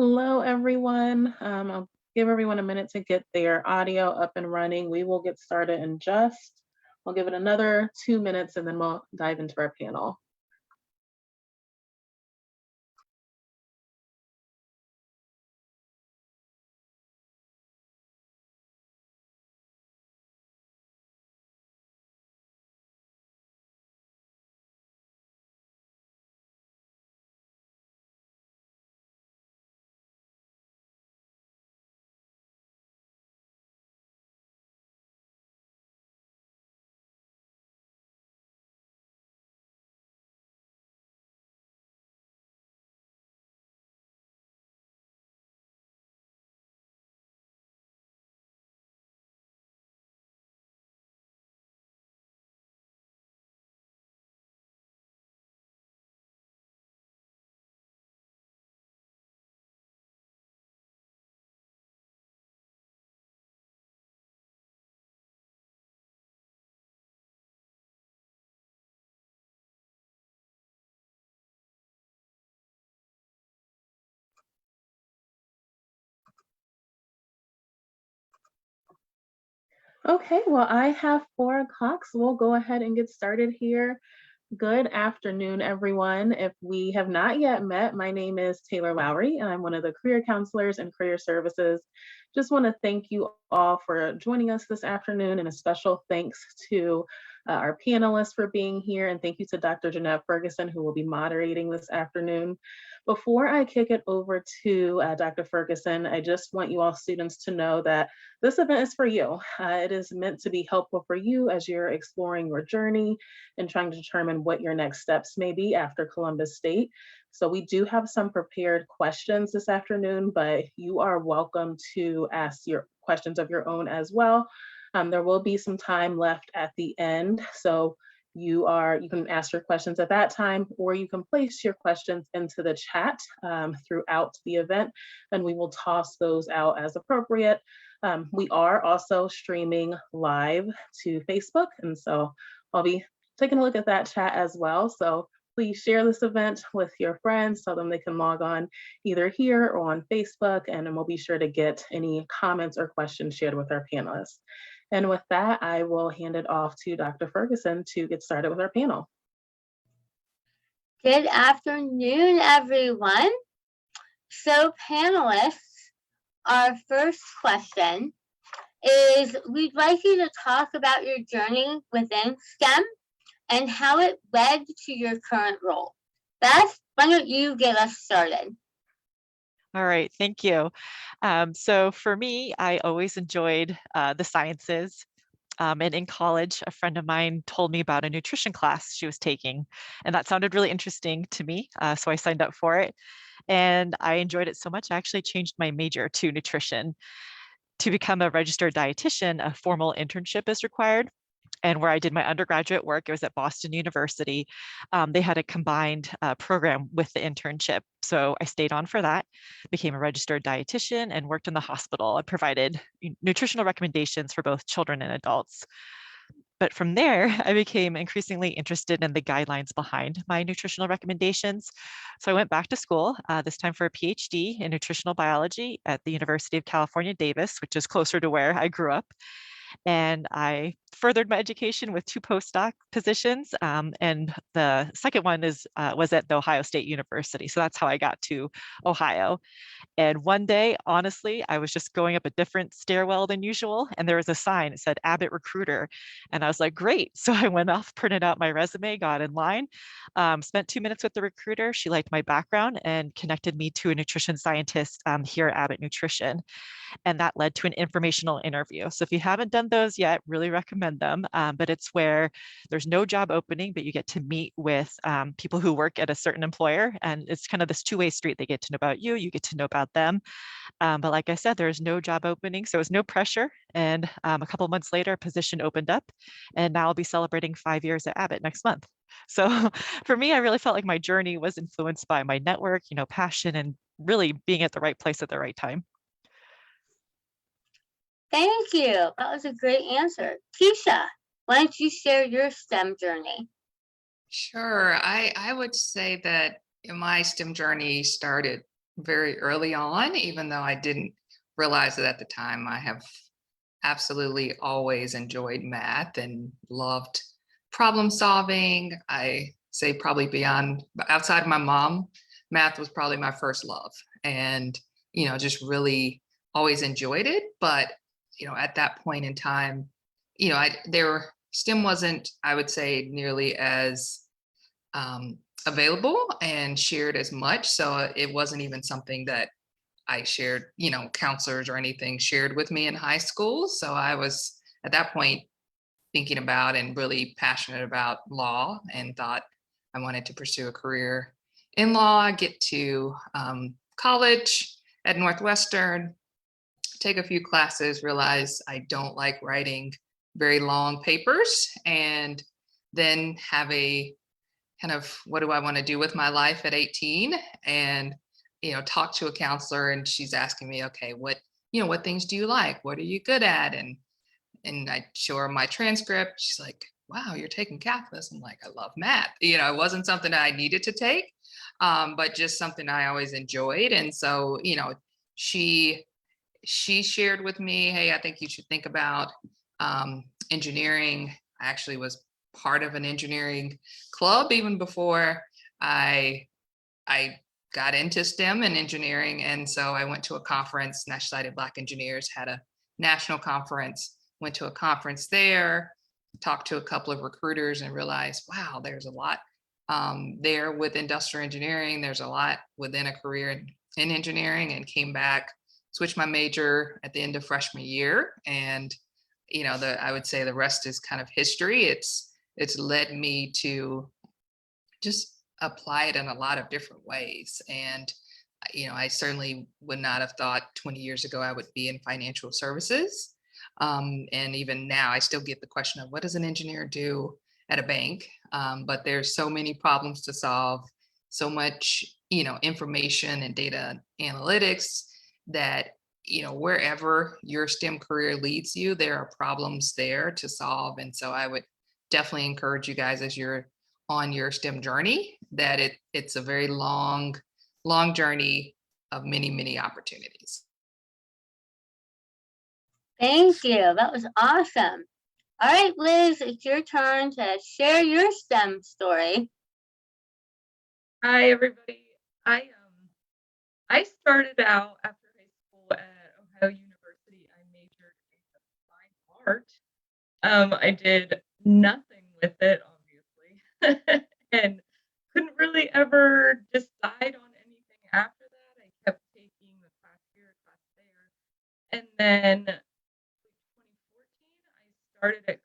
Hello, everyone. I'll give everyone a minute to get their audio up and running. We will get started in just, we'll give it another 2 minutes and then we'll dive into our panel. Okay, well, I have 4 o'clock, so we'll go ahead and get started here. Good afternoon, everyone. If we have not yet met, my name is Taylor Lowry, and I'm one of the career counselors and career services. Just want to thank you all for joining us this afternoon, and a special thanks to our panelists for being here, and thank you to Dr. Jeanette Ferguson, who will be moderating this afternoon. Before I kick it over to Dr. Ferguson, I just want you all students to know that this event is for you. It is meant to be helpful for you as you're exploring your journey and trying to determine what your next steps may be after Columbus State. So we do have some prepared questions this afternoon, but you are welcome to ask your questions of your own as well. There will be some time left at the end. So you can ask your questions at that time, or you can place your questions into the chat throughout the event, and we will toss those out as appropriate. We are also streaming live to Facebook, and so I'll be taking a look at that chat as well. So please share this event with your friends, tell them they can log on either here or on Facebook, and then we'll be sure to get any comments or questions shared with our panelists. And with that, I will hand it off to Dr. Ferguson to get started with our panel. Good afternoon, everyone. So panelists, our first question is, we'd like you to talk about your journey within STEM and how it led to your current role. Beth, why don't you get us started? All right, thank you. So for me, I always enjoyed the sciences. And in college, a friend of mine told me about a nutrition class she was taking, and that sounded really interesting to me. So I signed up for it, and I enjoyed it so much, I actually changed my major to nutrition. To become a registered dietitian, a formal internship is required. And where I did my undergraduate work, it was at Boston University. They had a combined program with the internship. So I stayed on for that, became a registered dietitian, and worked in the hospital. I provided nutritional recommendations for both children and adults. But from there, I became increasingly interested in the guidelines behind my nutritional recommendations. So I went back to school, this time for a PhD in nutritional biology at the University of California, Davis, which is closer to where I grew up. And I furthered my education with 2 postdoc positions. And the second one was at the Ohio State University. So that's how I got to Ohio. And one day, honestly, I was just going up a different stairwell than usual, and there was a sign that said Abbott Recruiter. And I was like, great. So I went off, printed out my resume, got in line, spent 2 minutes with the recruiter. She liked my background and connected me to a nutrition scientist here at Abbott Nutrition. And that led to an informational interview. So if you haven't done those yet, really recommend them. But it's where there's no job opening, but you get to meet with people who work at a certain employer. And it's kind of this two-way street. They get to know about you, you get to know about them. But like I said, there's no job opening, so it was no pressure. And a couple of months later, a position opened up, and now I'll be celebrating 5 years at Abbott next month. So for me, I really felt like my journey was influenced by my network, passion, and really being at the right place at the right time. Thank you. That was a great answer. Keisha, why don't you share your STEM journey? Sure. I would say that my STEM journey started very early on, even though I didn't realize it at the time. I have absolutely always enjoyed math and loved problem solving. I say probably beyond, outside of my mom, math was probably my first love. And, just really always enjoyed it. But, at that point in time, STEM wasn't, I would say, nearly as available and shared as much. So it wasn't even something that I shared, counselors or anything shared with me in high school. So I was at that point thinking about and really passionate about law and thought I wanted to pursue a career in law, get to college at Northwestern, take a few classes, realize I don't like writing very long papers, and then have a kind of, what do I want to do with my life at 18? And, talk to a counselor, and she's asking me, okay, what things do you like? What are you good at? And I show her my transcript. She's like, wow, you're taking calculus. I'm like, I love math. It wasn't something I needed to take, but just something I always enjoyed. And so, she shared with me, hey, I think you should think about engineering. I actually was part of an engineering club even before I got into STEM and engineering. And so I went to a conference. National Society of Black Engineers had a national conference, went to a conference there, talked to a couple of recruiters, and realized, wow, there's a lot there with industrial engineering. There's a lot within a career in engineering, and came back, switched my major at the end of freshman year. And, I would say the rest is kind of history. It's led me to just apply it in a lot of different ways. And, I certainly would not have thought 20 years ago I would be in financial services. And even now, I still get the question of, what does an engineer do at a bank? But there's so many problems to solve, so much, information and data analytics that, wherever your STEM career leads you, there are problems there to solve. And so I would definitely encourage you guys, as you're on your STEM journey, that it's a very long journey of many, many opportunities. Thank you. That was awesome. All right, Liz, it's your turn to share your STEM story. Hi, everybody. I started out after high school at Ohio University. I majored in fine art. I did nothing with it, obviously, and couldn't really ever decide on anything after that. I kept taking the class here, class there, and then 2014, I started at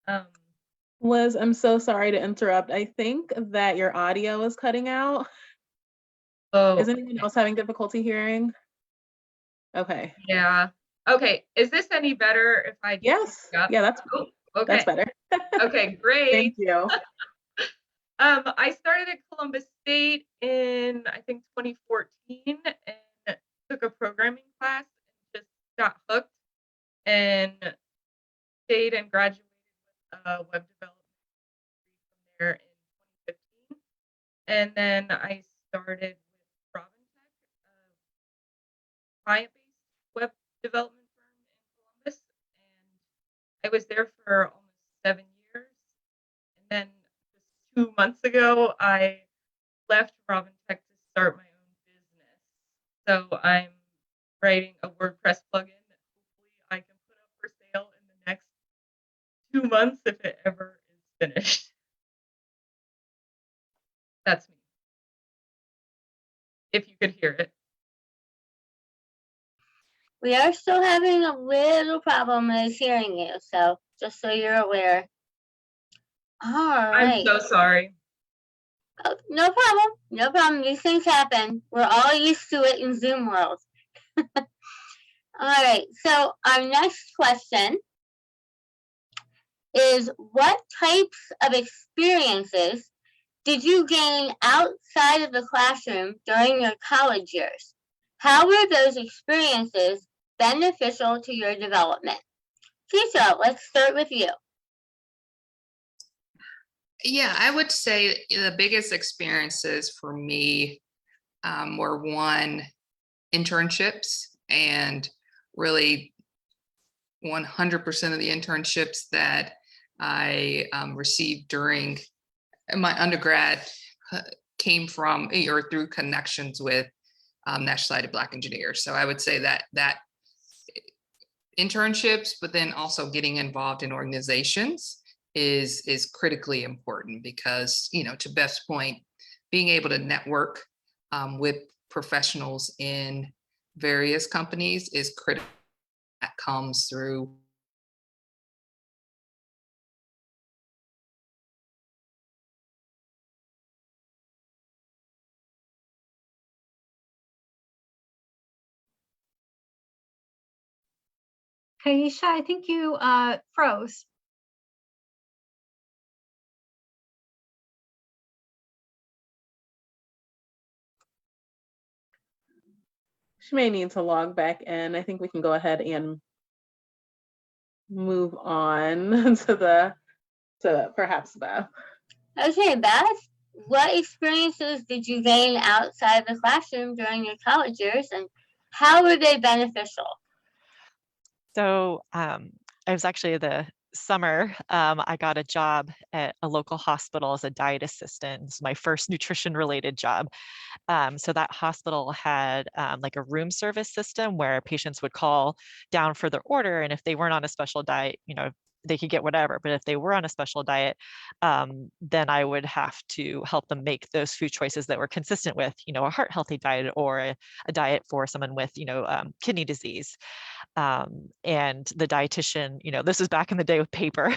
Columbus State. Liz, I'm so sorry to interrupt. I think that your audio is cutting out. Is Oh, anyone else having difficulty hearing? Okay. yeah. Okay. Is this any better if I Yes. speak up? Yeah, that's Okay. better. Okay, great. Thank you. I started at Columbus State in, I think, 2014, and took a programming class and just got hooked and stayed and graduated with web development from there in 2015. And then I started with Robin Tech, a client-based web development firm in Columbus, and I was there for almost 7 years. And then just 2 months ago, I left Robin Tech to start my own business. So I'm writing a WordPress plugin that hopefully I can put up for sale in the next 2 months if it ever is finished. That's me. If you could hear it. We are still having a little problem with hearing you, so just so you're aware. All right. I'm so sorry. Oh, no problem. No problem. These things happen. We're all used to it in Zoom world. All right. So our next question is, what types of experiences did you gain outside of the classroom during your college years? How were those experiences beneficial to your development? Tisha, let's start with you. Yeah, I would say the biggest experiences for me were one, internships, and really 100% of the internships that I received during my undergrad came from or through connections with National Society of Black Engineers. So I would say that internships, but then also getting involved in organizations is critically important because, to Beth's point, being able to network with professionals in various companies is critical. That comes through Kaisha, I think you froze. She may need to log back in. I think we can go ahead and move on to perhaps Beth. Okay, Beth, what experiences did you gain outside the classroom during your college years, and how were they beneficial? So I was actually the summer, I got a job at a local hospital as a diet assistant. It's my first nutrition related job. So that hospital had like a room service system where patients would call down for their order. And if they weren't on a special diet, they could get whatever. But if they were on a special diet, then I would have to help them make those food choices that were consistent with, a heart healthy diet or a diet for someone with, kidney disease. And the dietitian, this was back in the day with paper.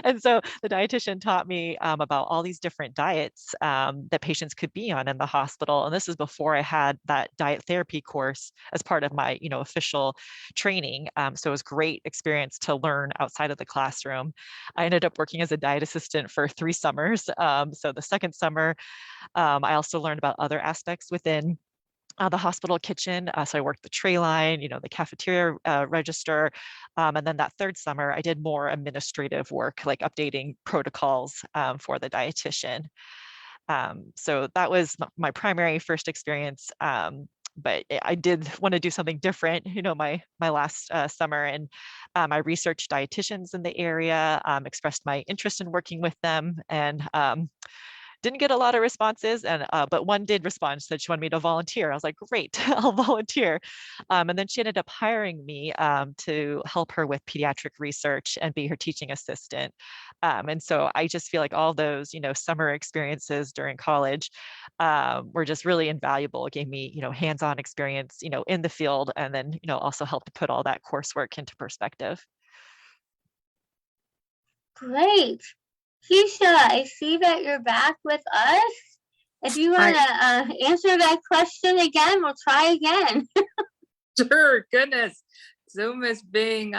And so the dietitian taught me about all these different diets that patients could be on in the hospital. And this is before I had that diet therapy course as part of my, official training. So it was great experience to learn outside of the classroom. I ended up working as a diet assistant for 3 summers. So the second summer, I also learned about other aspects within the hospital kitchen. So I worked the tray line, the cafeteria register. And then that third summer, I did more administrative work, like updating protocols for the dietitian. So that was my primary first experience. But I did want to do something different, my last summer. And I researched dietitians in the area, expressed my interest in working with them. And didn't get a lot of responses, but one did respond, said she wanted me to volunteer. I was like, great, I'll volunteer. And then she ended up hiring me to help her with pediatric research and be her teaching assistant. And so I just feel like all those, summer experiences during college were just really invaluable. It gave me, hands-on experience, in the field, and then, also helped to put all that coursework into perspective. Great. Keisha, I see that you're back with us. If you want to answer that question again, we'll try again. Sure, goodness. Zoom is being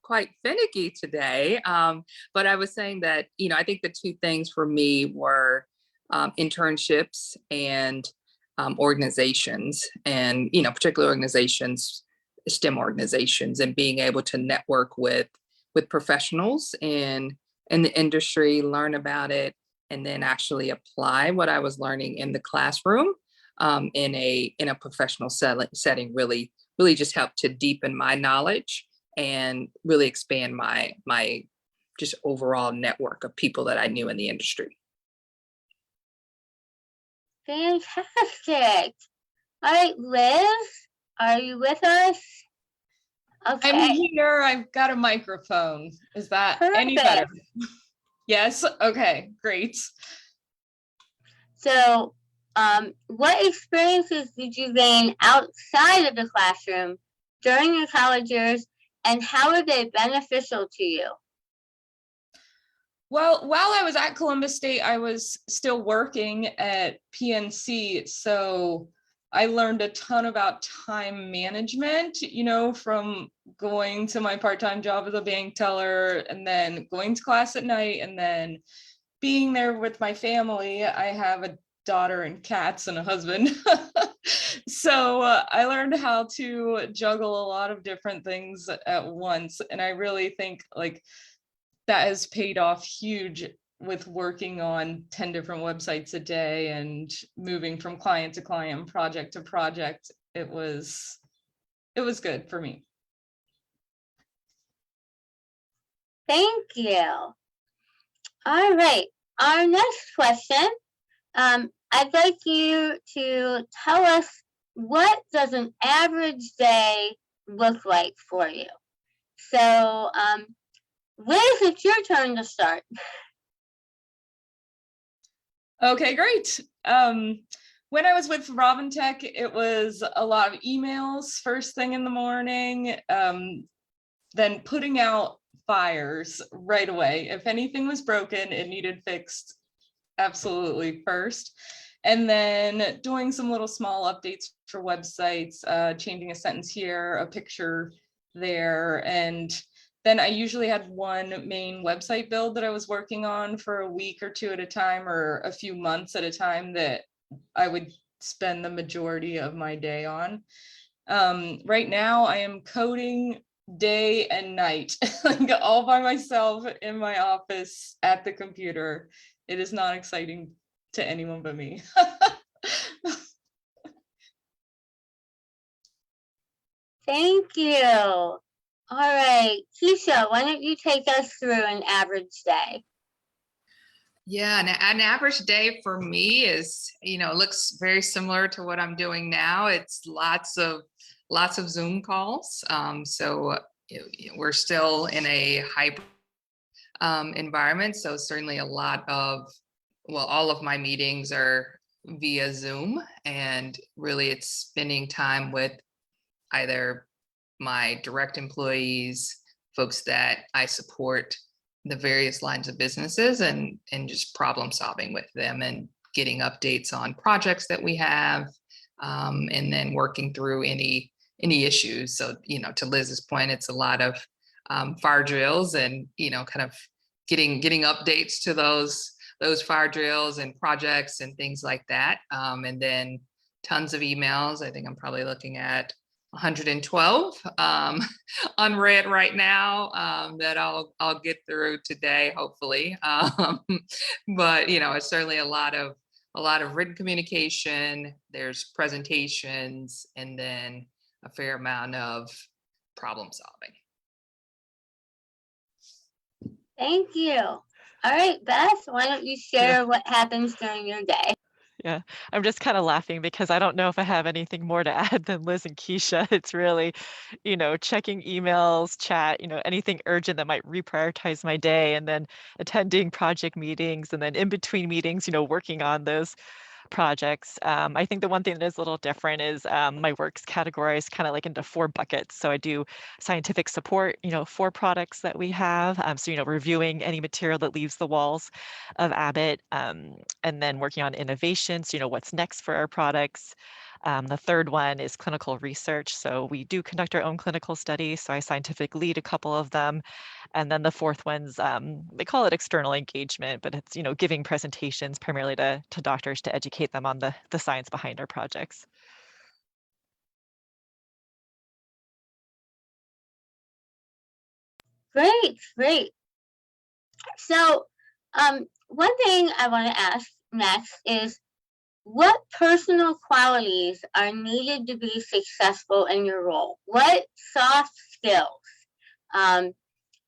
quite finicky today. But I was saying that, I think the 2 things for me were internships and organizations, and, particular organizations, STEM organizations, and being able to network with professionals in the industry, learn about it, and then actually apply what I was learning in the classroom in a professional setting really just helped to deepen my knowledge and really expand my just overall network of people that I knew in the industry. Fantastic. All right, Liz, are you with us? Okay. I'm here. I've got a microphone. Is that any better? Yes. Okay, great. So, what experiences did you gain outside of the classroom during your college years, and how are they beneficial to you? Well, while I was at Columbus State, I was still working at PNC. So I learned a ton about time management, from going to my part-time job as a bank teller and then going to class at night and then being there with my family. I have a daughter and cats and a husband. So I learned how to juggle a lot of different things at once. And I really think that has paid off huge with working on 10 different websites a day and moving from client to client, project to project, it was good for me. Thank you. All right, our next question. I'd like you to tell us, what does an average day look like for you? So, Liz, it's your turn to start. Okay, great. When I was with Robin Tech, it was a lot of emails first thing in the morning, then putting out fires right away. If anything was broken, it needed fixed absolutely first. And then doing some little small updates for websites, changing a sentence here, a picture there. And then I usually had one main website build that I was working on for a week or two at a time, or a few months at a time, that I would spend the majority of my day on. Right now I am coding day and night, like all by myself in my office at the computer. It is not exciting to anyone but me. Thank you. All right, Keisha, why don't you take us through an average day? Yeah, an average day for me is, looks very similar to what I'm doing now. It's lots of Zoom calls. So we're still in a hybrid environment. So certainly a lot of, well, all of my meetings are via Zoom, and really it's spending time with either my direct employees, folks that I support, the various lines of businesses, and just problem solving with them and getting updates on projects that we have, and then working through any issues. So, to Liz's point, it's a lot of fire drills, and kind of getting updates to those fire drills and projects and things like that. And then tons of emails. I think I'm probably looking at 112 unread right now, that I'll get through today, hopefully. But it's certainly a lot of written communication. There's presentations, and then a fair amount of problem solving. Thank you. All right, Beth, why don't you share what happens during your day? Yeah, I'm just kind of laughing because I don't know if I have anything more to add than Liz and Keisha. It's really, checking emails, chat, anything urgent that might reprioritize my day, and then attending project meetings, and then in between meetings, working on those projects. I think the one thing that is a little different is my work's categorized kind of like into 4 buckets. So I do scientific support, for products that we have. So, reviewing any material that leaves the walls of Abbott, and then working on innovations, what's next for our products. The third one is clinical research. So we do conduct our own clinical studies. So I scientific lead a couple of them. And then the fourth one's, they call it external engagement, but it's, giving presentations primarily to doctors to educate them on the science behind our projects. Great. So, one thing I want to ask next is, what personal qualities are needed to be successful in your role? What soft skills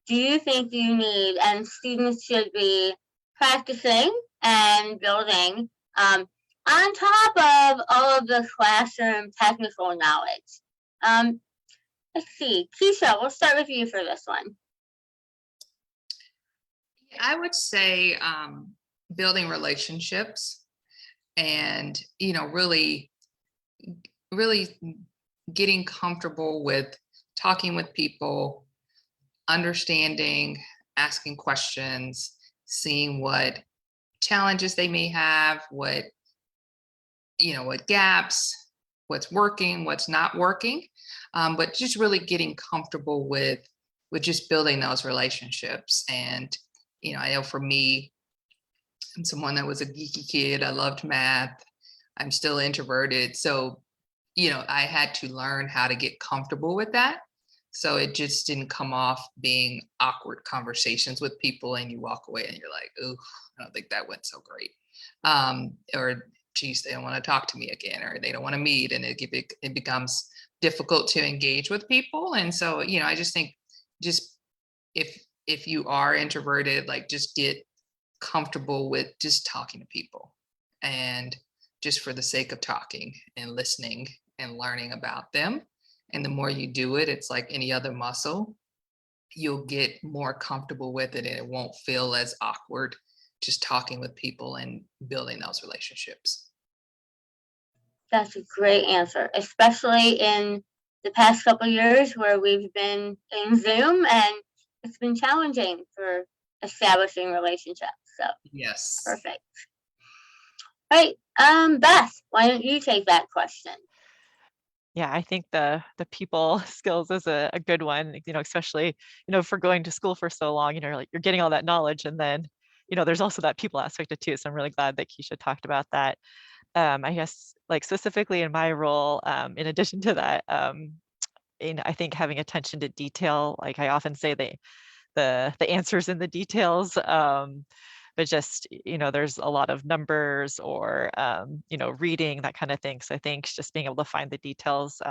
do you think you need and students should be practicing and building, on top of all of the classroom technical knowledge? Let's see, Keisha, we'll start with you for this one. I would say building relationships, and really getting comfortable with talking with people, understanding, asking questions, seeing what challenges they may have, what gaps, what's working, what's not working, but just really getting comfortable with just building those relationships. And I know for me, I'm someone that was a geeky kid. I loved math. I'm still introverted. So, I had to learn how to get comfortable with that. So it just didn't come off being awkward conversations with people and you walk away and you're like, oh, I don't think that went so great. Or geez, they don't want to talk to me again, or they don't want to meet, and it becomes difficult to engage with people. And so, I just think just if you are introverted, like just get comfortable with just talking to people, and just for the sake of talking and listening and learning about them. And the more you do it, it's like any other muscle, you'll get more comfortable with it and it won't feel as awkward just talking with people and building those relationships. That's a great answer, especially in the past couple of years where we've been in Zoom and it's been challenging for establishing relationships. So Yes. perfect. All right, Beth, why don't you take that question? Yeah, I think the people skills is a good one, especially, for going to school for so long, like you're getting all that knowledge, and then, there's also that people aspect of too. So I'm really glad that Keisha talked about that. I guess like specifically in my role, in addition to that, I think having attention to detail, like I often say the answers in the details, but just, there's a lot of numbers or, reading, that kind of thing. So I think just being able to find the details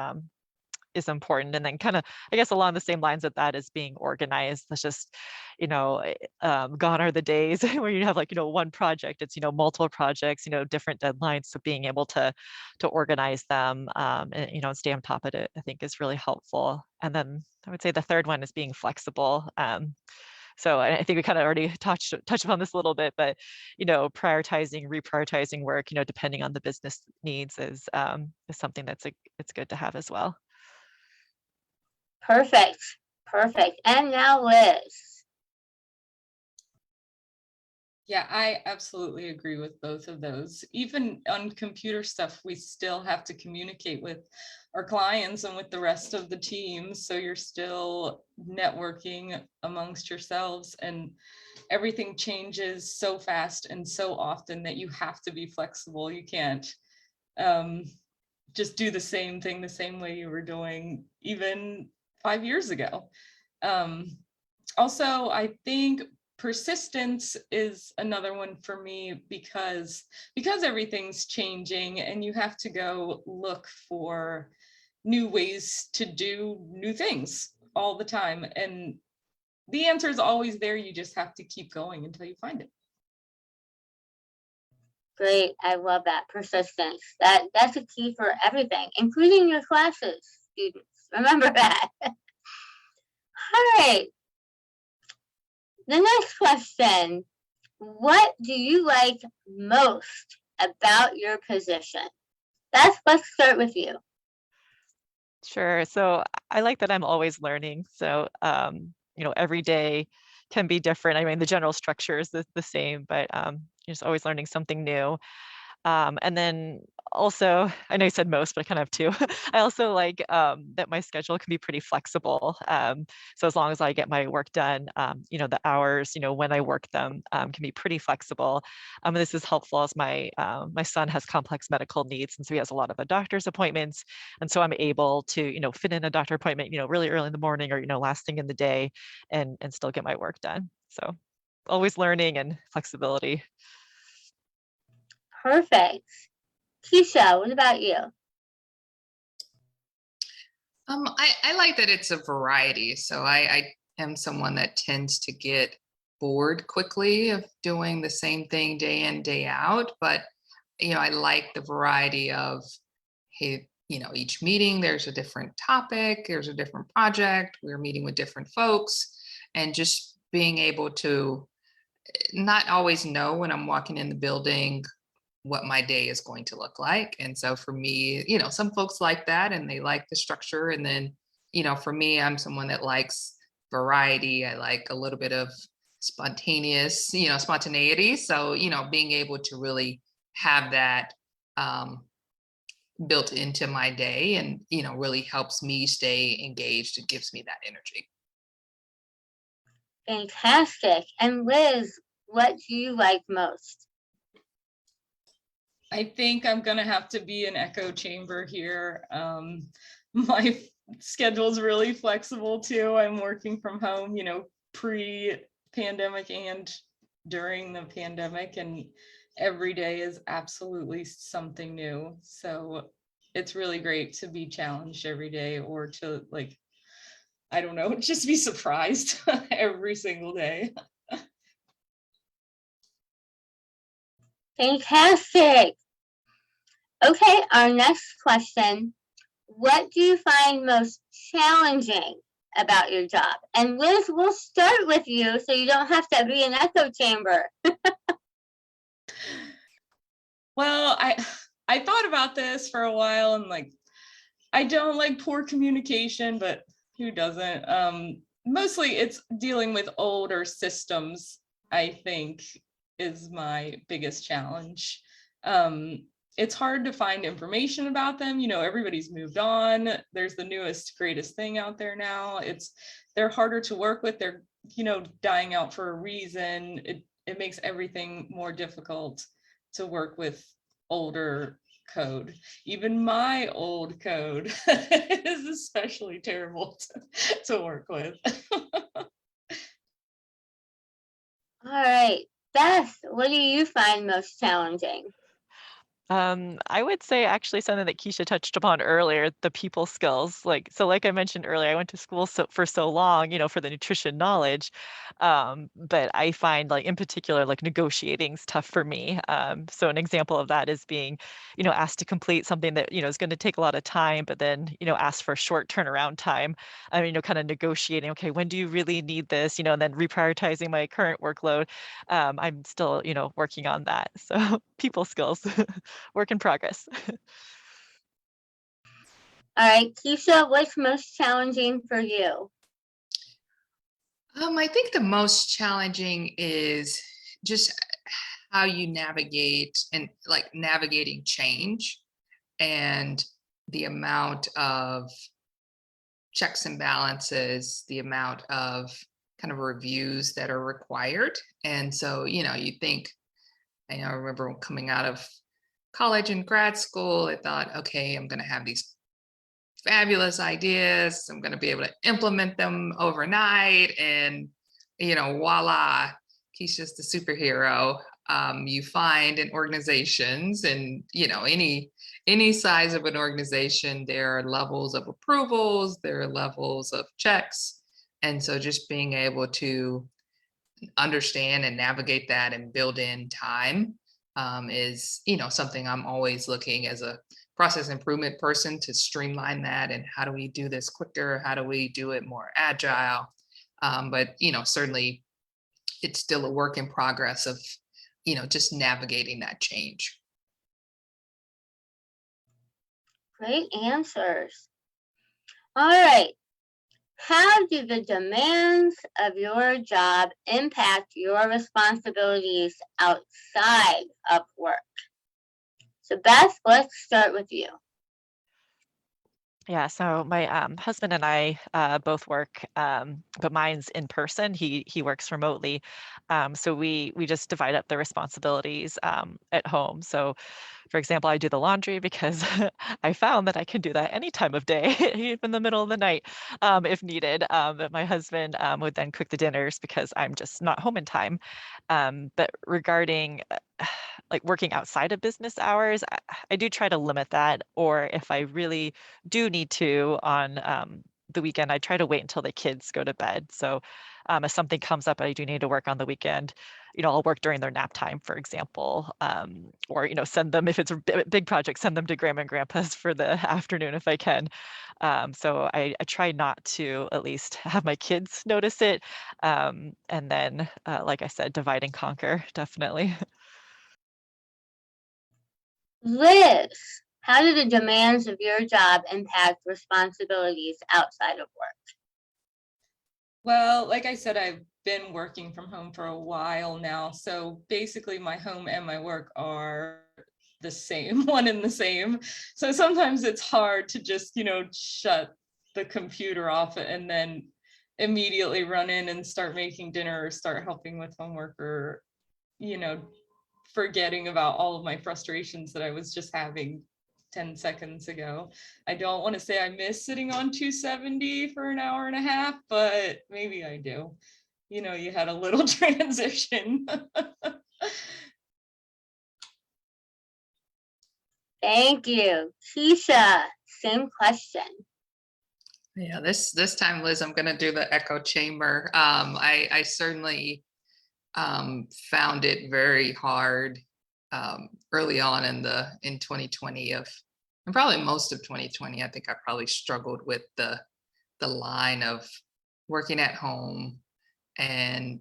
is important. And then kind of, I guess along the same lines of that is being organized. That's just, gone are the days where you have like, one project, it's, multiple projects, different deadlines. So being able to organize them, and stay on top of it, I think is really helpful. And then I would say the third one is being flexible. So I think we kind of already touched upon this a little bit, but, reprioritizing work, depending on the business needs is something it's good to have as well. Perfect. And now Liz. Yeah, I absolutely agree with both of those. Even on computer stuff, we still have to communicate with our clients and with the rest of the team. So you're still networking amongst yourselves, and everything changes so fast and so often that you have to be flexible. You can't just do the same thing the same way you were doing even 5 years ago. Also, I think persistence is another one for me because everything's changing and you have to go look for new ways to do new things all the time. And the answer is always there. You just have to keep going until you find it. Great. I love that persistence. That's a key for everything, including your classes, students. Remember that. All right. The next question. What do you like most about your position? Let's start with you. Sure. So I like that I'm always learning. So, every day can be different. I mean, the general structure is the same, but you're just always learning something new. And then also, I know you said most, but I kind of have two. I also like that my schedule can be pretty flexible. So as long as I get my work done, the hours, when I work them can be pretty flexible. And this is helpful as my son has complex medical needs, and so he has a lot of doctor's appointments. And so I'm able to, fit in a doctor appointment, really early in the morning or, last thing in the day, and still get my work done. So always learning and flexibility. Perfect. Keisha, what about you? I like that it's a variety. So I am someone that tends to get bored quickly of doing the same thing day in, day out. But, I like the variety of, hey, each meeting, there's a different topic, there's a different project, we're meeting with different folks, and just being able to not always know when I'm walking in the building what my day is going to look like. And so for me, some folks like that and they like the structure. And then, for me, I'm someone that likes variety. I like a little bit of spontaneity. So, being able to really have that built into my day and, really helps me stay engaged. It gives me that energy. Fantastic. And Liz, what do you like most? I think I'm going to have to be an echo chamber here. My schedule's really flexible too. I'm working from home, pre-pandemic and during the pandemic, and every day is absolutely something new. So it's really great to be challenged every day, or to, like, I don't know, just be surprised every single day. Fantastic. Okay, our next question. What do you find most challenging about your job? And Liz, we'll start with you so you don't have to be an echo chamber. Well, I thought about this for a while, and like, I don't like poor communication, but who doesn't? Mostly it's dealing with older systems, I think, is my biggest challenge. It's hard to find information about them. Everybody's moved on. There's the newest, greatest thing out there now. They're harder to work with. They're, dying out for a reason. It makes everything more difficult to work with older code. Even my old code is especially terrible to work with. All right, Beth, what do you find most challenging? I would say actually something that Keisha touched upon earlier, the people skills. Like I mentioned earlier, I went to school for so long, for the nutrition knowledge. But I find, like, in particular, like, negotiating is tough for me. So an example of that is being, asked to complete something that, is going to take a lot of time, but then, asked for a short turnaround time. I mean, kind of negotiating, okay, when do you really need this? And then reprioritizing my current workload. I'm still, working on that. So people skills. Work in progress. All right, Keisha, what's most challenging for you? I think the most challenging is just how you navigate, and like navigating change, and the amount of checks and balances, the amount of kind of reviews that are required. And so, you think, I remember coming out of college and grad school, I thought, okay, I'm going to have these fabulous ideas. I'm going to be able to implement them overnight. And, voila, Keisha's the superhero. You find in organizations, and, any size of an organization, there are levels of approvals, there are levels of checks. And so just being able to understand and navigate that and build in time is, something I'm always looking, as a process improvement person, to streamline that. And how do we do this quicker? How do we do it more agile? But, certainly it's still a work in progress of, just navigating that change. Great answers. All right. How do the demands of your job impact your responsibilities outside of work? So Beth, let's start with you. Yeah, so my husband and I both work, but mine's in person. He works remotely, so we just divide up the responsibilities at home. So, for example, I do the laundry because I found that I can do that any time of day, even in the middle of the night, if needed. But my husband would then cook the dinners because I'm just not home in time. But regarding like working outside of business hours, I do try to limit that. Or if I really do need to on the weekend, I try to wait until the kids go to bed. So if something comes up, I do need to work on the weekend, I'll work during their nap time, for example, or, send them, if it's a big project, send them to grandma and grandpa's for the afternoon if I can. So I try not to at least have my kids notice it. And then, like I said, divide and conquer, definitely. Liz, how do the demands of your job impact responsibilities outside of work? Well, like I said, I've been working from home for a while now. So basically my home and my work are the same, one and the same. So sometimes it's hard to just, shut the computer off and then immediately run in and start making dinner or start helping with homework, or, forgetting about all of my frustrations that I was just having 10 seconds ago. I don't want to say I miss sitting on 270 for an hour and a half, but maybe I do. You know, you had a little transition. Thank you. Keisha, same question. Yeah, this time, Liz, I'm going to do the echo chamber. I certainly found it very hard early on in 2020 and probably most of 2020. I think I probably struggled with the line of working at home and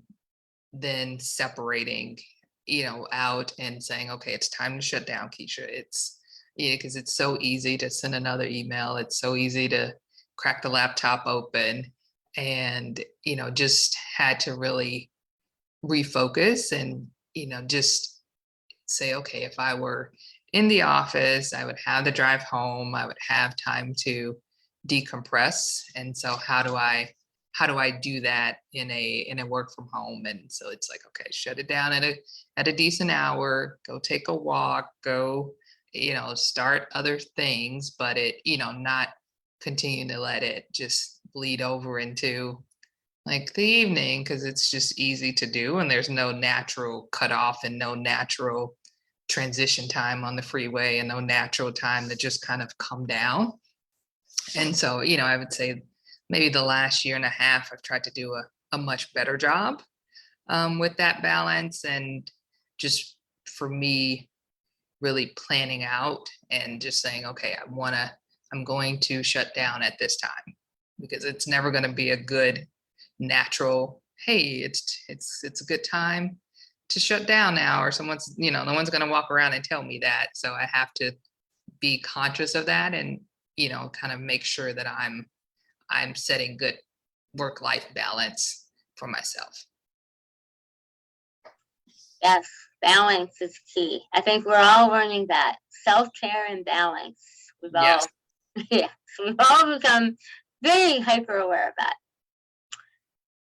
then separating, out and saying, okay, it's time to shut down, Keisha. It's, because it's so easy to send another email. It's so easy to crack the laptop open, and, just had to really refocus and, just say, okay, if I were in the office, I would have the drive home, I would have time to decompress. And so how do I do that in a work from home? And so it's like, okay, shut it down at a decent hour, go take a walk, go, start other things, but it, not continue to let it just bleed over into like the evening, because it's just easy to do and there's no natural cutoff and no natural transition time on the freeway and no natural time to just kind of come down. And so, I would say maybe the last year and a half, I've tried to do a much better job with that balance, and just for me, really planning out and just saying, okay, I'm going to shut down at this time, because it's never going to be a good natural, hey, it's a good time to shut down now, or someone's, no one's going to walk around and tell me that. So I have to be conscious of that and, kind of make sure that I'm setting good work-life balance for myself. Yes, balance is key. I think we're all learning that. Self-care and balance. Yes. Yes, we've all become very hyper aware of that.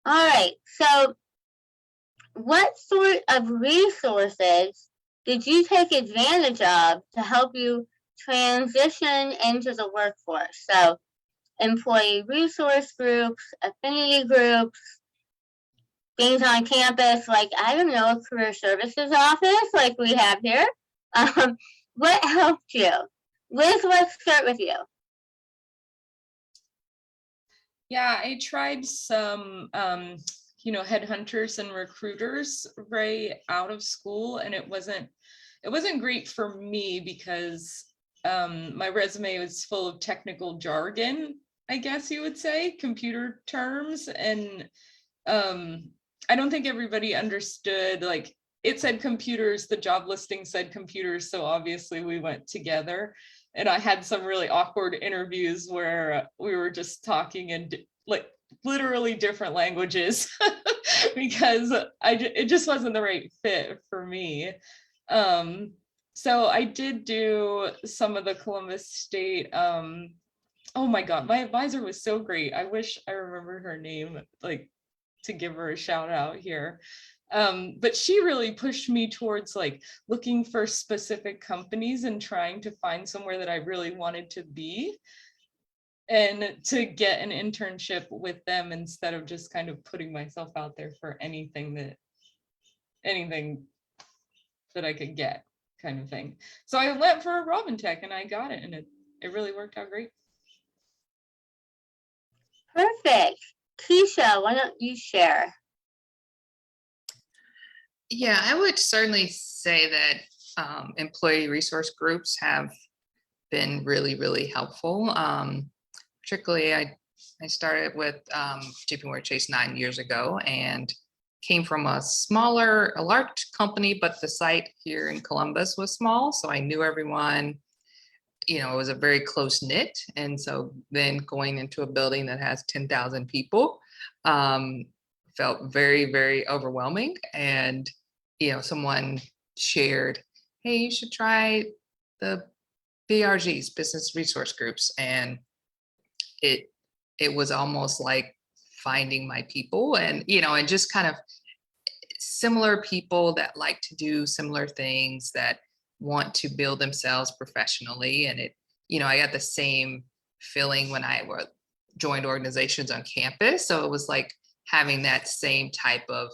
All right, so what sort of resources did you take advantage of to help you transition into the workforce? So employee resource groups, affinity groups, things on campus, like, I don't know, a career services office like we have here. What helped you? Liz, let's start with you. Yeah, I tried some, headhunters and recruiters right out of school, and it wasn't great for me because my resume was full of technical jargon, I guess you would say, computer terms, and I don't think everybody understood, like, it said computers, the job listing said computers, so obviously we went together. And I had some really awkward interviews where we were just talking in like literally different languages because it just wasn't the right fit for me. So I did do some of the Columbus State. Oh my God, my advisor was so great. I wish I remembered her name, like, to give her a shout out here. But she really pushed me towards like looking for specific companies and trying to find somewhere that I really wanted to be and to get an internship with them instead of just kind of putting myself out there for anything that I could get, kind of thing. So I went for a Robin Tech and I got it, and it really worked out great. Perfect. Keisha, why don't you share? Yeah, I would certainly say that employee resource groups have been really, really helpful. Particularly, I started with JP Morgan Chase 9 years ago and came from a large company, but the site here in Columbus was small. So I knew everyone, it was a very close knit. And so then going into a building that has 10,000 people, felt very, very overwhelming. And, someone shared, hey, you should try the BRGs, business resource groups. And it was almost like finding my people, and, and just kind of similar people that like to do similar things, that want to build themselves professionally. And I got the same feeling when I joined organizations on campus. So it was like having that same type of,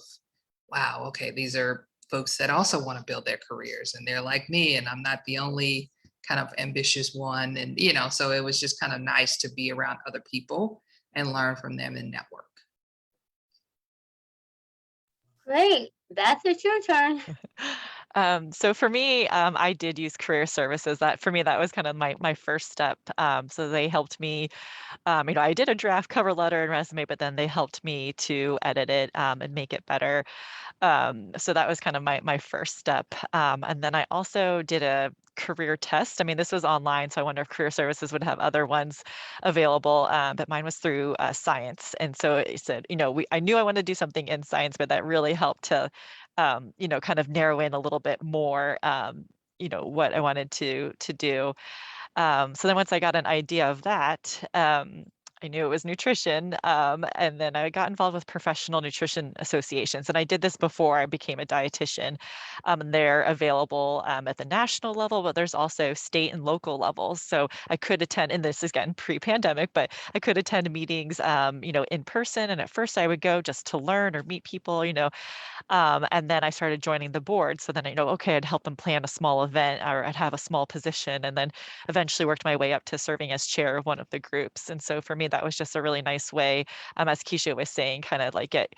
wow, okay, these are folks that also want to build their careers and they're like me and I'm not the only kind of ambitious one. And, so it was just kind of nice to be around other people and learn from them and network. Great. That's it, your turn. So for me, I did use career services. For me, that was kind of my first step. So they helped me. I did a draft cover letter and resume, but then they helped me to edit it and make it better. So that was kind of my first step. And then I also did a career test. I mean, this was online, so I wonder if career services would have other ones available. But mine was through science, and so it said, I knew I wanted to do something in science, but that really helped to, kind of narrow in a little bit more, what I wanted to do. So then once I got an idea of that, I knew it was nutrition. And then I got involved with professional nutrition associations. And I did this before I became a dietitian. And they're available at the national level, but there's also state and local levels. So I could attend, and this is again pre-pandemic, but I could attend meetings, in person. And at first I would go just to learn or meet people, and then I started joining the board. So then okay, I'd help them plan a small event or I'd have a small position, and then eventually worked my way up to serving as chair of one of the groups. And so for me, that was just a really nice way, as Keisha was saying, kind of like get,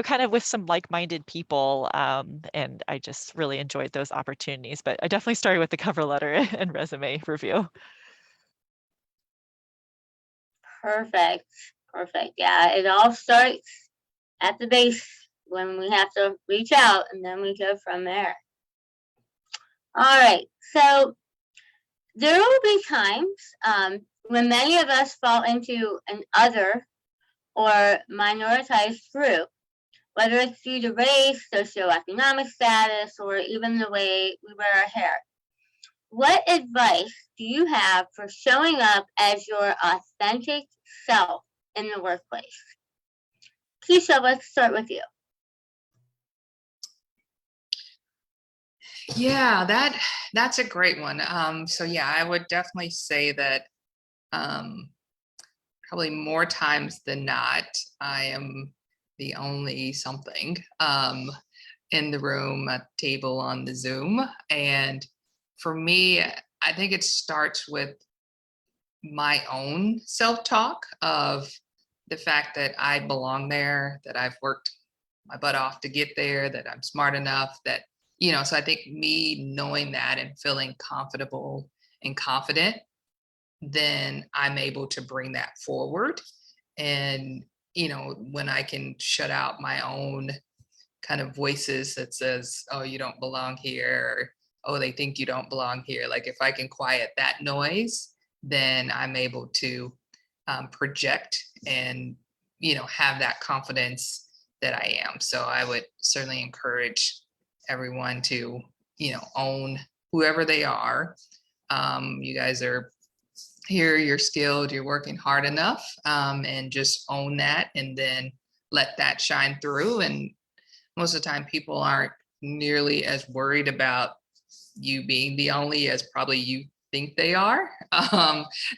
kind of with some like-minded people. And I just really enjoyed those opportunities. But I definitely started with the cover letter and resume review. Perfect. Perfect. Yeah, it all starts at the base when we have to reach out, and then we go from there. All right. So there will be times when many of us fall into an other or minoritized group, whether it's due to race, socioeconomic status, or even the way we wear our hair. What advice do you have for showing up as your authentic self in the workplace? Keisha, let's start with you. Yeah, that's a great one. So yeah, I would definitely say that probably more times than not, I am the only something in the room, at the table, on the Zoom. And for me, I think it starts with my own self-talk of the fact that I belong there, that I've worked my butt off to get there, that I'm smart enough, that, so I think me knowing that and feeling comfortable and confident, then I'm able to bring that forward. And, when I can shut out my own kind of voices that says, oh, you don't belong here, or, oh, they think you don't belong here. Like if I can quiet that noise, then I'm able to project and, have that confidence that I am. So I would certainly encourage everyone to, own whoever they are. You guys are here, you're skilled, you're working hard enough, and just own that and then let that shine through. And most of the time people aren't nearly as worried about you being the only as probably you think they are.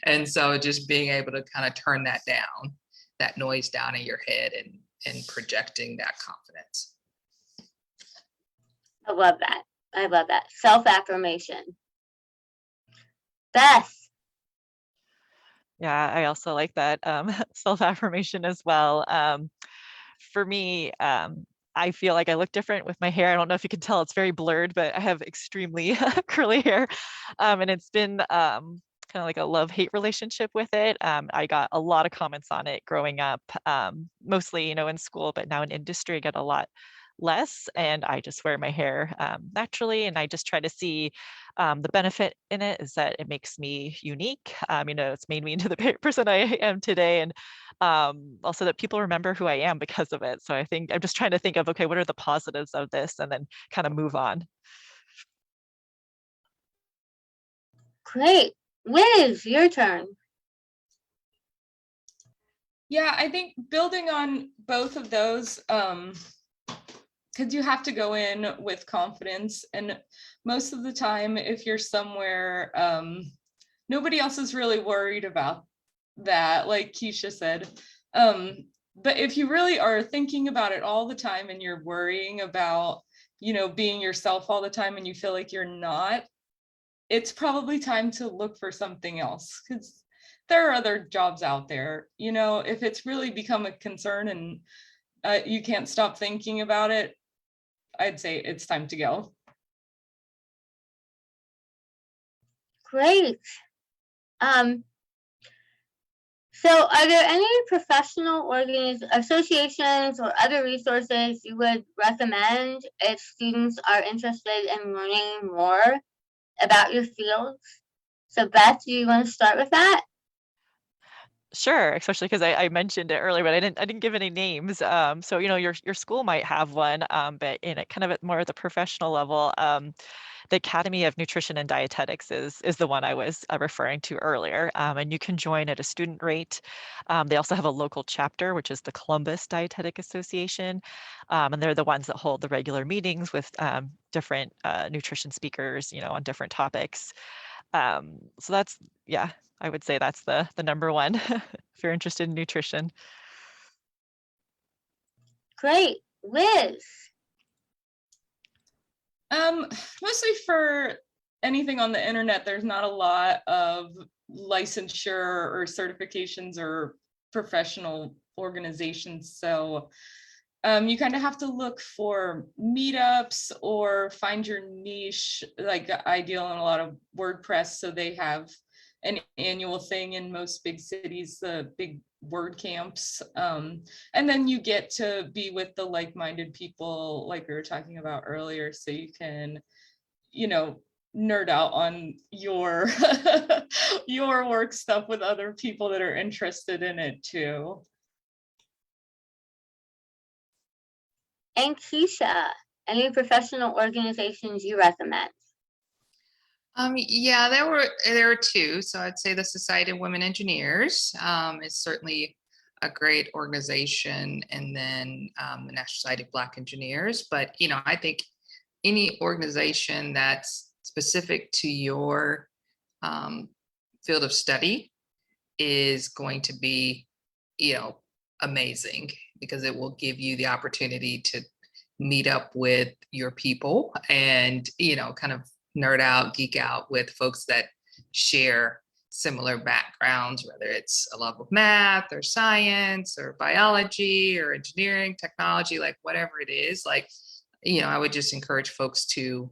And so just being able to kind of turn that down, that noise down in your head, and projecting that confidence. I love that. I love that. Self-affirmation. Beth. Yeah, I also like that self-affirmation as well. For me, I feel like I look different with my hair. I don't know if you can tell, it's very blurred, but I have extremely curly hair. And it's been kind of like a love-hate relationship with it. I got a lot of comments on it growing up, mostly, in school, but now in industry, I get a lot less. And I just wear my hair naturally. And I just try to see the benefit in it is that it makes me unique. It's made me into the person I am today. And also that people remember who I am because of it. So I think I'm just trying to think of, okay, what are the positives of this, and then kind of move on. Great. Liz, your turn. Yeah, I think building on both of those, because you have to go in with confidence. And most of the time, if you're somewhere, nobody else is really worried about that, like Keisha said. But if you really are thinking about it all the time and you're worrying about, being yourself all the time and you feel like you're not, it's probably time to look for something else, because there are other jobs out there. If it's really become a concern and you can't stop thinking about it, I'd say it's time to go. Great. So are there any professional associations or other resources you would recommend if students are interested in learning more about your fields? So Beth, do you want to start with that? Sure, especially because I mentioned it earlier, but I didn't give any names. So your school might have one, but in a kind of more at the professional level, the Academy of Nutrition and Dietetics is the one I was referring to earlier, and you can join at a student rate. They also have a local chapter, which is the Columbus Dietetic Association, and they're the ones that hold the regular meetings with different nutrition speakers, on different topics. So that's, yeah, I would say that's the number one if you're interested in nutrition. Great. Liz. Mostly for anything on the internet, there's not a lot of licensure or certifications or professional organizations. So you kind of have to look for meetups or find your niche. Like I deal in a lot of WordPress, so they have an annual thing in most big cities, the big word camps. And then you get to be with the like-minded people like we were talking about earlier, so you can, nerd out on your your work stuff with other people that are interested in it too. And Keisha, any professional organizations you recommend? Yeah, there were two. So I'd say the Society of Women Engineers is certainly a great organization, and then the National Society of Black Engineers. But I think any organization that's specific to your field of study is going to be, amazing, because it will give you the opportunity to meet up with your people and, kind of nerd out, geek out with folks that share similar backgrounds, whether it's a love of math or science or biology or engineering, technology, like whatever it is. Like, I would just encourage folks to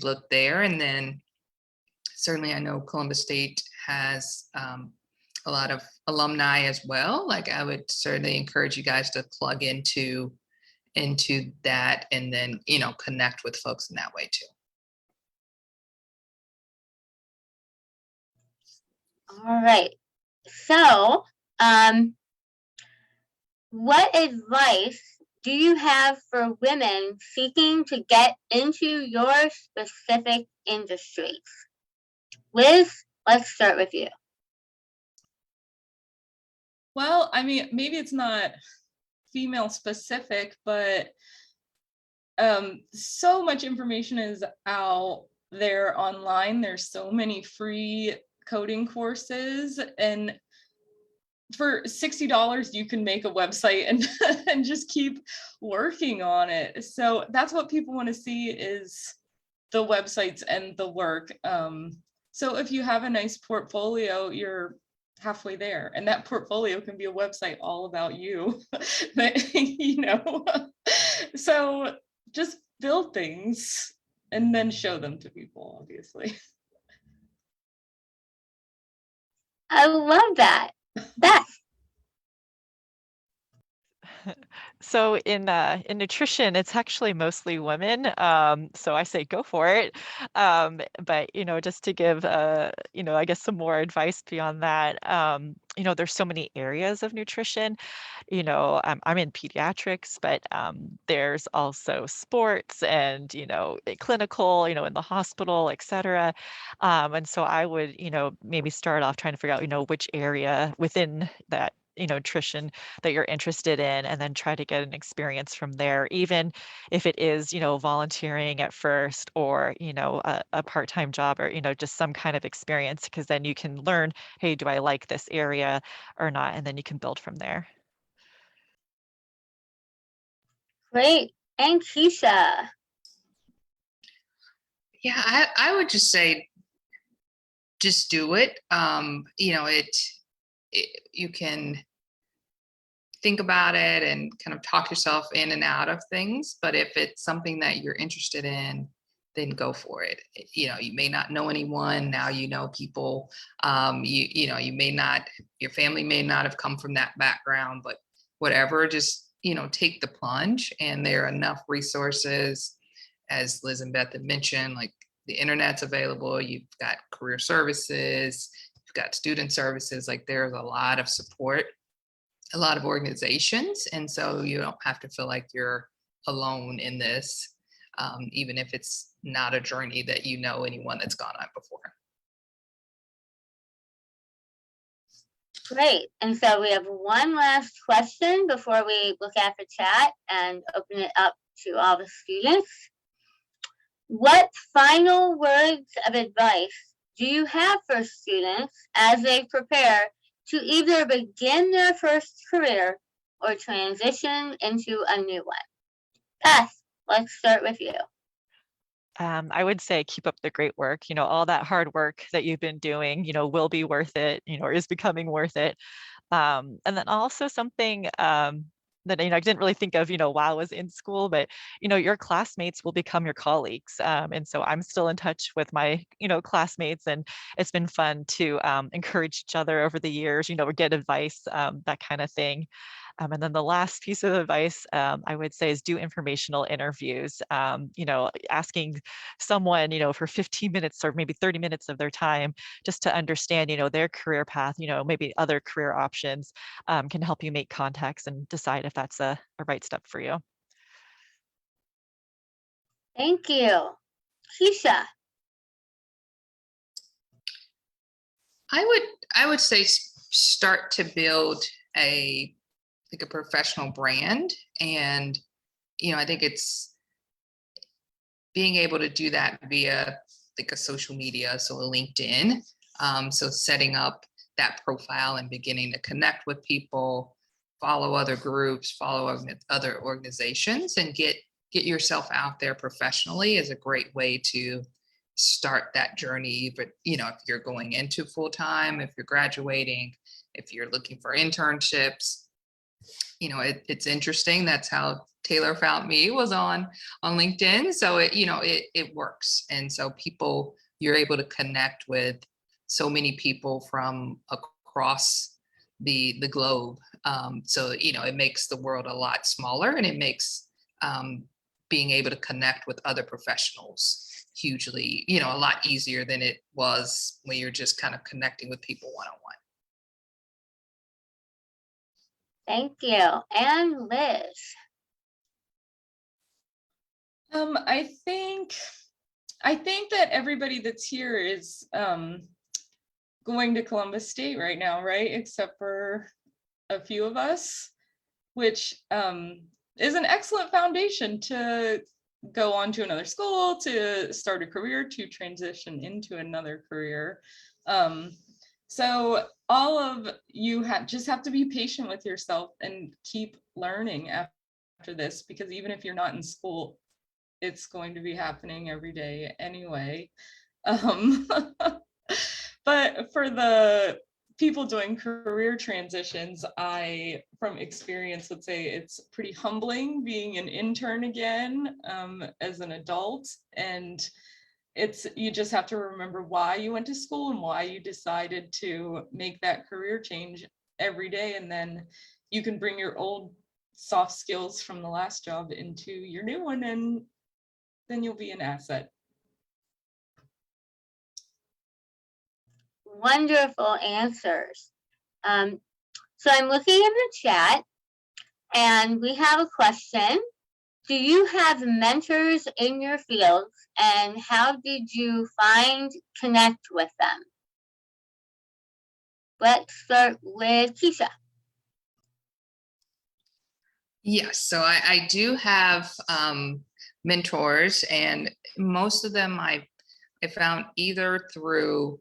look there. And then certainly I know Columbus State has a lot of alumni as well. Like I would certainly encourage you guys to plug into that, and then, connect with folks in that way too. All right. So, what advice do you have for women seeking to get into your specific industries? Liz, let's start with you. Well, I mean, maybe it's not female specific, but so much information is out there online. There's so many free coding courses, and for $60 you can make a website and and just keep working on it. So that's what people want to see, is the websites and the work. So if you have a nice portfolio, you're halfway there, and that portfolio can be a website all about you. So just build things and then show them to people, obviously. I love that. Beth. So in nutrition, it's actually mostly women. So I say go for it. But just to give I guess some more advice beyond that. There's so many areas of nutrition. I'm in pediatrics, but there's also sports and clinical, in the hospital, etc. And so I would maybe start off trying to figure out which area within that nutrition that you're interested in, and then try to get an experience from there, even if it is, volunteering at first, or, a part-time job, or, just some kind of experience, because then you can learn, hey, do I like this area or not? And then you can build from there. Great. And Keisha. Yeah, I would just say, just do it. You can think about it and kind of talk yourself in and out of things. But if it's something that you're interested in, then go for it. You may not know anyone. Now you know people. You may not, your family may not have come from that background, but whatever, just, take the plunge. And there are enough resources, as Liz and Beth had mentioned, like the internet's available. You've got career services, you've got student services. Like, there's a lot of support, a lot of organizations. And so you don't have to feel like you're alone in this, even if it's not a journey that you know anyone that's gone on before. Great. And so we have one last question before we look at the chat and open it up to all the students. What final words of advice do you have for students as they prepare to either begin their first career or transition into a new one? Beth, let's start with you. I would say keep up the great work. All that hard work that you've been doing, will be worth it, or is becoming worth it. And then also something that, I didn't really think of, while I was in school, but, your classmates will become your colleagues. And so I'm still in touch with my, classmates, and it's been fun to encourage each other over the years, or get advice, that kind of thing. And then the last piece of advice I would say is do informational interviews, asking someone, for 15 minutes or maybe 30 minutes of their time, just to understand, their career path, maybe other career options, can help you make contacts and decide if that's a right step for you. Thank you. Keisha. I would say start to build a professional brand. And, I think it's being able to do that via a social media, so a LinkedIn. So setting up that profile and beginning to connect with people, follow other groups, follow other organizations, and get yourself out there professionally is a great way to start that journey. But, if you're going into full-time, if you're graduating, if you're looking for internships, it's interesting. That's how Taylor found me, was on LinkedIn. So it works. And so you're able to connect with so many people from across the globe. So, it makes the world a lot smaller, and it makes being able to connect with other professionals hugely, a lot easier than it was when you're just kind of connecting with people one-on-one. Thank you. And Liz. I think that everybody that's here is going to Columbus State right now, right? Except for a few of us, which is an excellent foundation to go on to another school, to start a career, to transition into another career. So all of you just have to be patient with yourself and keep learning after this, because even if you're not in school, it's going to be happening every day anyway. But for the people doing career transitions, I, from experience, would say it's pretty humbling being an intern again as an adult. And you just have to remember why you went to school and why you decided to make that career change every day. And then you can bring your old soft skills from the last job into your new one, and then you'll be an asset. Wonderful answers. So I'm looking in the chat, and we have a question. Do you have mentors in your fields, and how did you connect with them? Let's start with Keisha. Yes, so I do have mentors, and most of them I found either through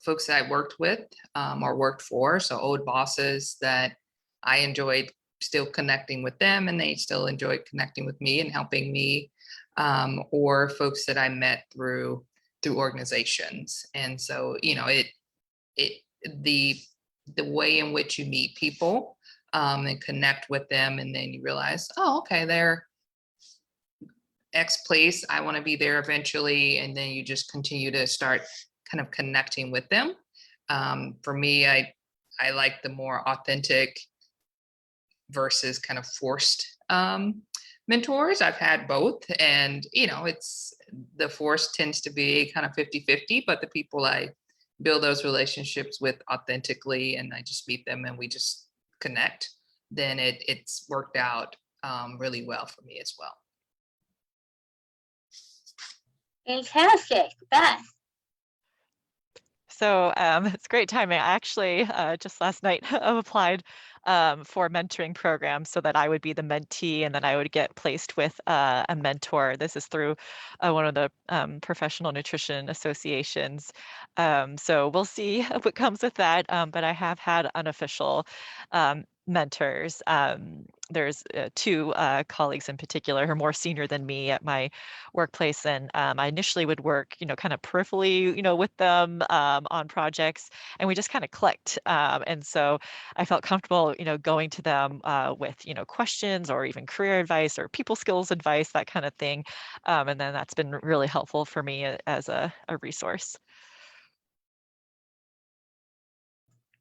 folks that I worked with or worked for, so old bosses that I enjoyed still connecting with them, and they still enjoyed connecting with me and helping me, or folks that I met through organizations. And so, you know, it the way in which you meet people and connect with them, and then you realize, oh, okay, they're X place, I want to be there eventually, and then you just continue to start kind of connecting with them. For me, I like the more authentic versus kind of forced mentors. I've had both, and you know, it's the force tends to be kind of 50-50, but the people I build those relationships with authentically, and I just meet them and we just connect, then it's worked out really well for me as well. Fantastic, Beth. So it's great timing. I actually just last night applied for mentoring programs so that I would be the mentee and then I would get placed with a mentor. This is through one of the professional nutrition associations. So we'll see what comes with that. But I have had unofficial mentors. There's two colleagues in particular who are more senior than me at my workplace, and I initially would work, you know, kind of peripherally, you know, with them on projects, and we just kind of clicked. And so I felt comfortable, you know, going to them with, you know, questions or even career advice or people skills advice, that kind of thing. And then that's been really helpful for me as a resource.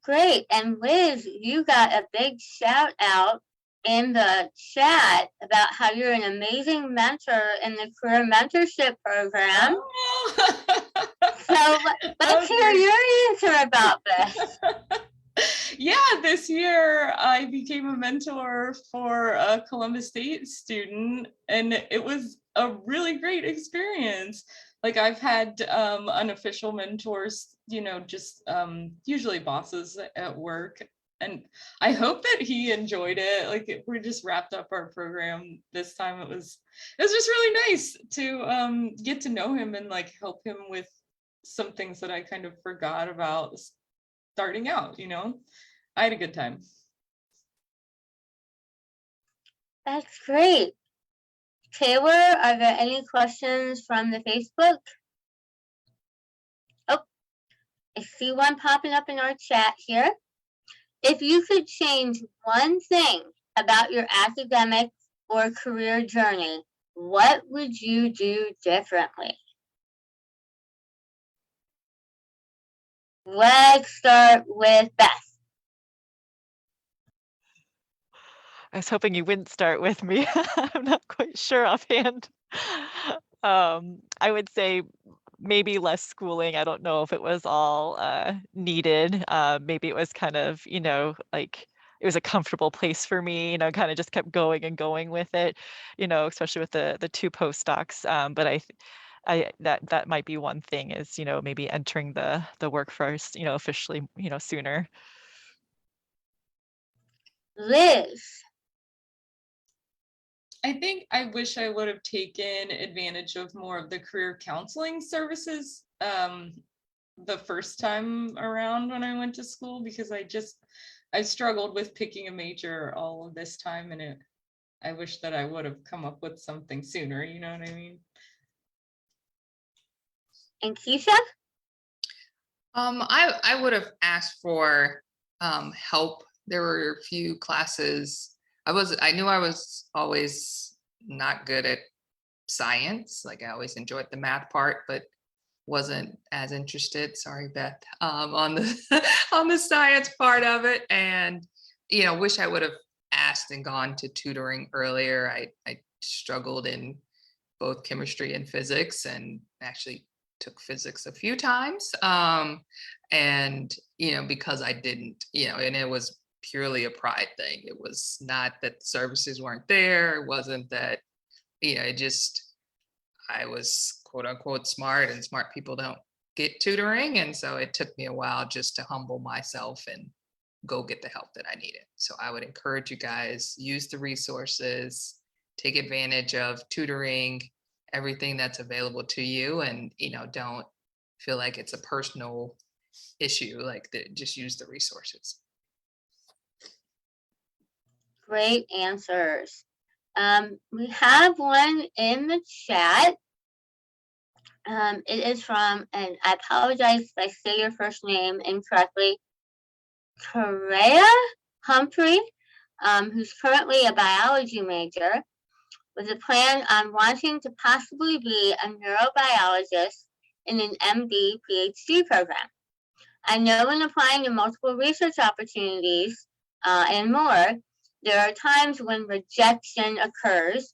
Great. And Liz, you got a big shout out in the chat about how you're an amazing mentor in the career mentorship program. Oh. So let's hear your answer about this. Yeah, this year I became a mentor for a Columbus State student, and it was a really great experience. Like, I've had unofficial mentors, you know, just usually bosses at work. And I hope that he enjoyed it. Like, we just wrapped up our program this time. It was just really nice to get to know him and like help him with some things that I kind of forgot about starting out, you know. I had a good time. That's great. Taylor, are there any questions from the Facebook? Oh, I see one popping up in our chat here. If you could change one thing about your academic or career journey, what would you do differently? Let's start with Beth. I was hoping you wouldn't start with me. I'm not quite sure offhand. I would say maybe less schooling. I don't know if it was all needed. Maybe it was kind of, you know, like it was a comfortable place for me, you know, kind of just kept going and going with it, you know, especially with the two postdocs. But that might be one thing is, you know, maybe entering the workforce, you know, officially, you know, sooner. Liz. I think I wish I would have taken advantage of more of the career counseling services the first time around when I went to school, because I struggled with picking a major all of this time, and I wish that I would have come up with something sooner, you know what I mean? And Keisha? I would have asked for help. There were a few classes. I knew I was always not good at science. Like, I always enjoyed the math part, but wasn't as interested, sorry, Beth, on the on the science part of it. And, you know, wish I would have asked and gone to tutoring earlier. I struggled in both chemistry and physics, and actually took physics a few times. And, you know, because I didn't, you know, and it was purely a pride thing. It was not that the services weren't there. It wasn't that, you know, I was quote unquote smart, and smart people don't get tutoring. And so it took me a while just to humble myself and go get the help that I needed. So I would encourage you guys, use the resources, take advantage of tutoring, everything that's available to you, and don't feel like it's a personal issue. Like just use the resources. Great answers. We have one in the chat. It is from, and I apologize if I say your first name incorrectly, Correa Humphrey, who's currently a biology major with a plan on wanting to possibly be a neurobiologist in an MD PhD program. I know when applying to multiple research opportunities and more, there are times when rejection occurs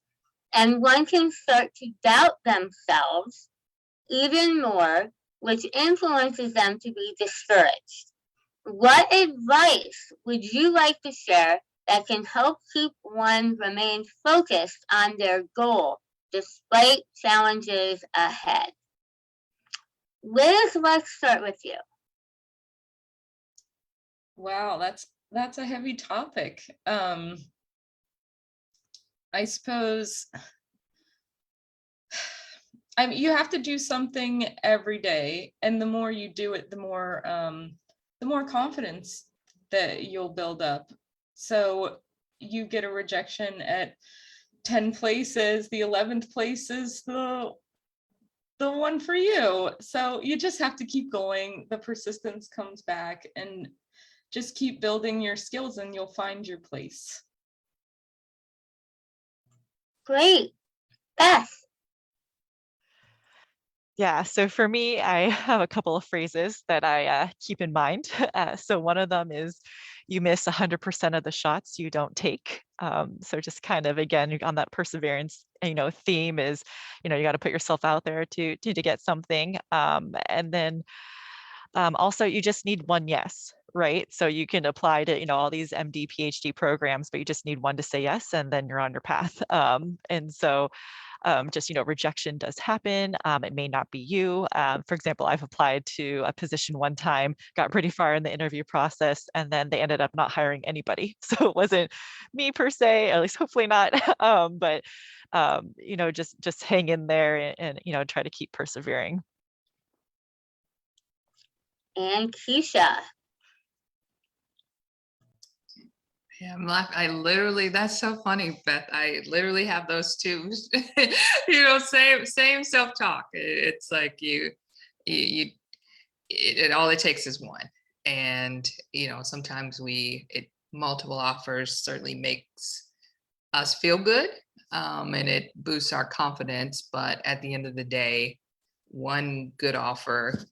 and one can start to doubt themselves even more, which influences them to be discouraged. What advice would you like to share that can help keep one remain focused on their goal despite challenges ahead? Liz, let's start with you. Wow, that's a heavy topic. I suppose you have to do something every day, and the more you do it, the more confidence that you'll build up. So you get a rejection at 10 places, the 11th place is the one for you. So you just have to keep going. The persistence comes back, and just keep building your skills and you'll find your place. Great. Beth. Yeah, so for me, I have a couple of phrases that I keep in mind. So one of them is, you miss 100% of the shots you don't take. So just kind of, again, on that perseverance, theme is, you got to put yourself out there to get something. And then also, you just need one yes, right? So you can apply to, all these MD, PhD programs, but you just need one to say yes, and then you're on your path. And so just, rejection does happen. It may not be you. For example, I've applied to a position one time, got pretty far in the interview process, and then they ended up not hiring anybody. So it wasn't me per se, at least hopefully not. But just hang in there and try to keep persevering. And Keisha. Yeah, I literally, that's so funny, Beth. I literally have those two, same self-talk. It's like all it takes is one. And, sometimes multiple offers certainly makes us feel good, and it boosts our confidence. But at the end of the day, one good offer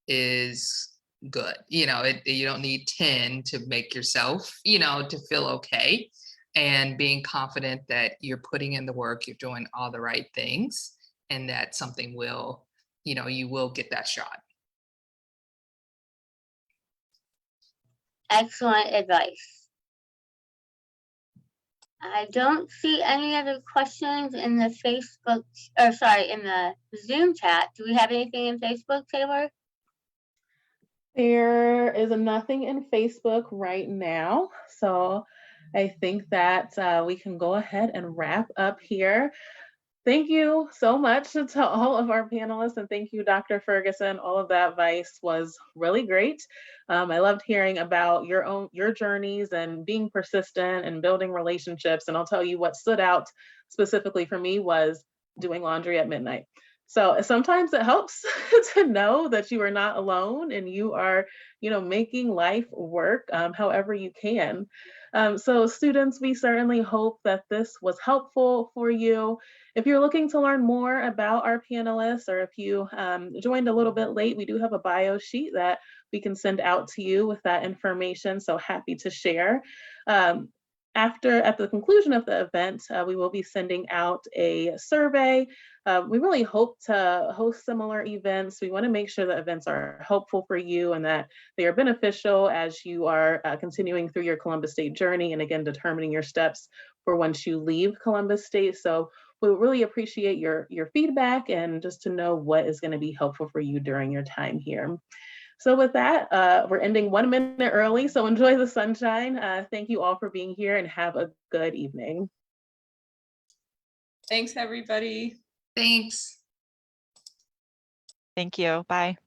is good. You don't need 10 to make yourself, to feel okay. And being confident that you're putting in the work, you're doing all the right things, and that something will, you will get that shot. Excellent advice. I don't see any other questions in the in the Zoom chat. Do we have anything in Facebook, Taylor? There is nothing in Facebook right now. So I think that we can go ahead and wrap up here. Thank you so much to all of our panelists, and thank you, Dr. Ferguson. All of that advice was really great. I loved hearing about your journeys and being persistent and building relationships. And I'll tell you what stood out specifically for me was doing laundry at midnight. So sometimes it helps to know that you are not alone and you are, making life work however you can. So students, we certainly hope that this was helpful for you. If you're looking to learn more about our panelists, or if you joined a little bit late, we do have a bio sheet that we can send out to you with that information. So happy to share. At the conclusion of the event, we will be sending out a survey. We really hope to host similar events. We want to make sure that events are helpful for you and that they are beneficial as you are continuing through your Columbus State journey, and again, determining your steps for once you leave Columbus State. So we really appreciate your feedback and just to know what is going to be helpful for you during your time here. So with that, we're ending 1 minute early, so enjoy the sunshine. Thank you all for being here and have a good evening. Thanks, everybody. Thanks. Thank you. Bye.